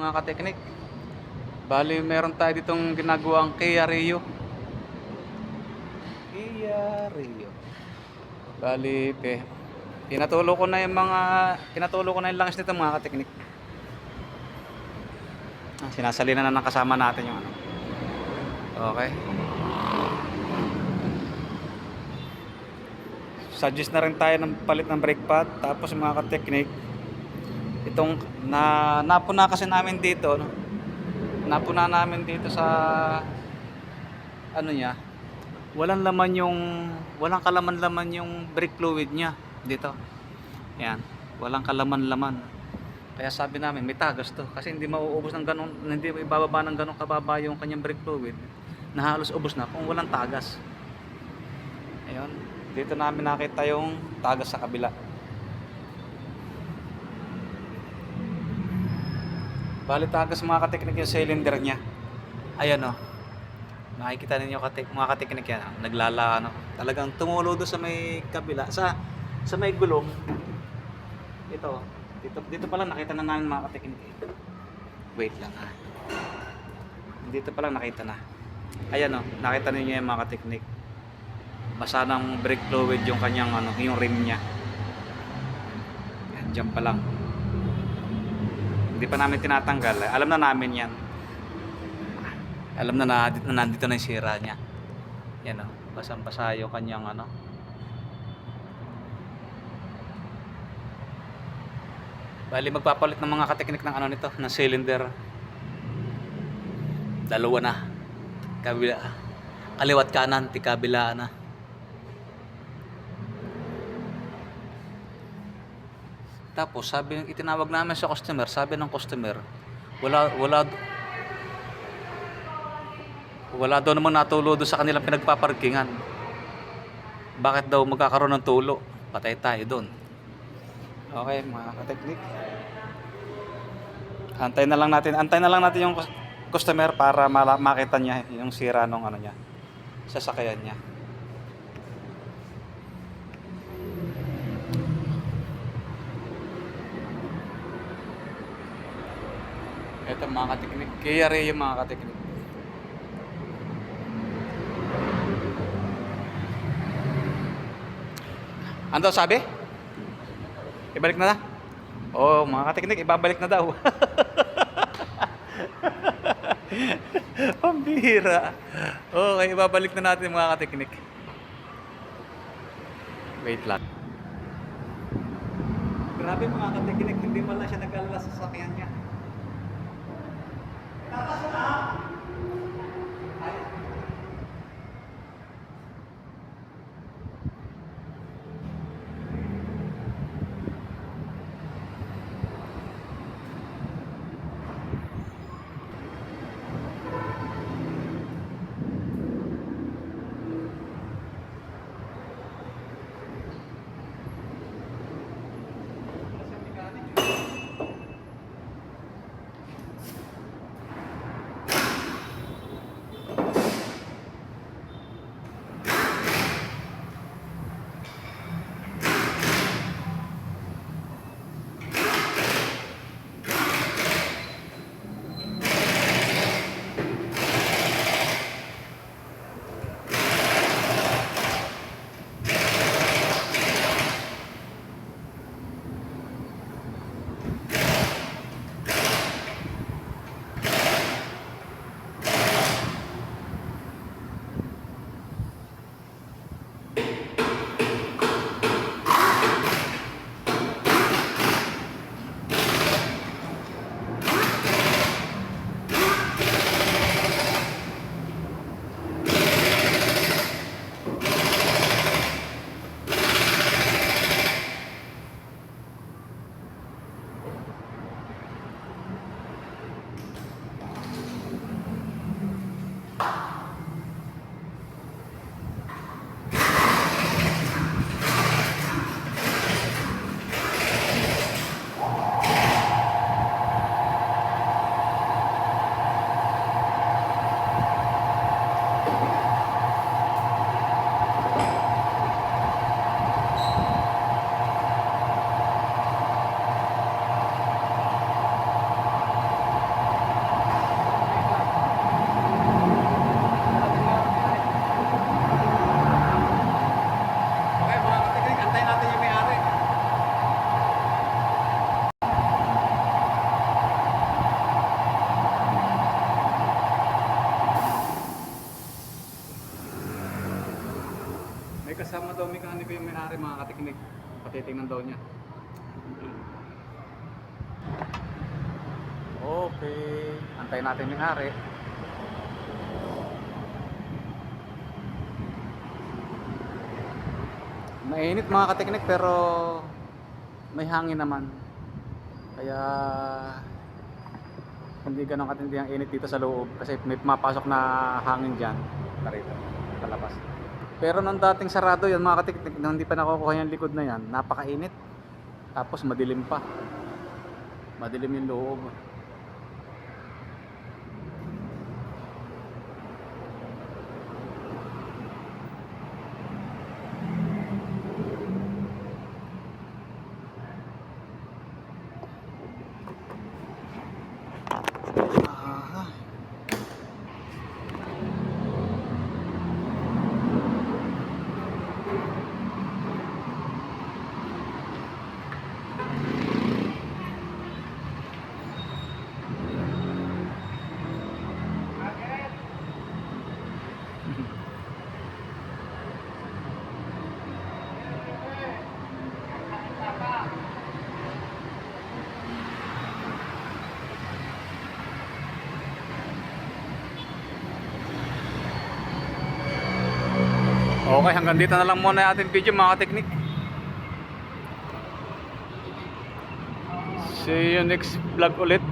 mga kateknik. Bali meron tayo ditong ginagawang Kia Rio. Kia Rio. Bali pinatulo ko na yung langis nito mga kateknik. Sinasalina na ng kasama natin yung ano. Okay. Suggest na rin tayo ng palit ng brake pad. Tapos mga kateknik, itong napuna kasi namin dito, no? Napuna namin dito sa ano niya. Walang kalaman-laman yung brake fluid niya dito. Yan, walang kalaman-laman. Kaya sabi namin, may tagas to kasi hindi mauubos ng ganun, hindi ibababa ng ganun kababa yung kanyang brake fluid na halos ubos na kung walang tagas. Ayun, dito namin nakita yung tagas sa kabila. Bali tagas mga kateknik yung cylinder niya. Ayan o. Makikita ninyo mga kateknik yan. Naglala ano. Talagang tumulo doon sa may kabila. Sa may gulong. Ito. Dito pa lang nakita na namin mga kateknik. Wait lang ha. Dito pa lang nakita na. Ayan o. Nakita ninyo yung mga kateknik. Basa ng brake fluid yung kanyang ano, yung rim niya. Yan, dyan pa lang. Hindi pa namin tinatanggal. Alam na namin yan. Alam na nandito na yung sira niya. Yan o. Basang-basa yung kanyang ano. Bali magpapalit ng mga kateknik ng ano nito. Ng cylinder. Dalawa na. Kabila. Kaliwat kanan. Kabila na. Tapos itinawag namin sa customer, sabi ng customer, wala daw namang natulo doon sa kanilang pinagpaparkingan. Bakit daw magkakaroon ng tulo? Patay tayo doon. Okay, mga kateknik. Antay na lang natin yung customer para makita niya yung sira ng ano niya, sasakyan niya. Ito mga kateknik. Kia Rio yung mga kateknik. Ano daw sabi? Ibalik na na? Oo, mga kateknik, ibabalik na daw. Pambihira. Okay, ibabalik na natin mga kateknik. Wait lang. Grabe mga kateknik, hindi pala siya nag-alala sa sasakyan niya. kasama daw mekaniko yung may-ari mga kateknik. Patitingnan daw niya. Okay, antayin natin yung may-ari. Mainit mga kateknik pero may hangin naman. Kaya hindi ganun katindi ang init dito sa loob kasi may pumapasok na hangin dyan. Narito, palabas. Pero nung dating sarado yan mga kateknik, nung hindi pa nakukuha yung likod na yan, napakainit. Tapos madilim pa. Madilim yung loob. Okay, hanggang dito na lang muna yung ating video mga teknik. See you next vlog ulit.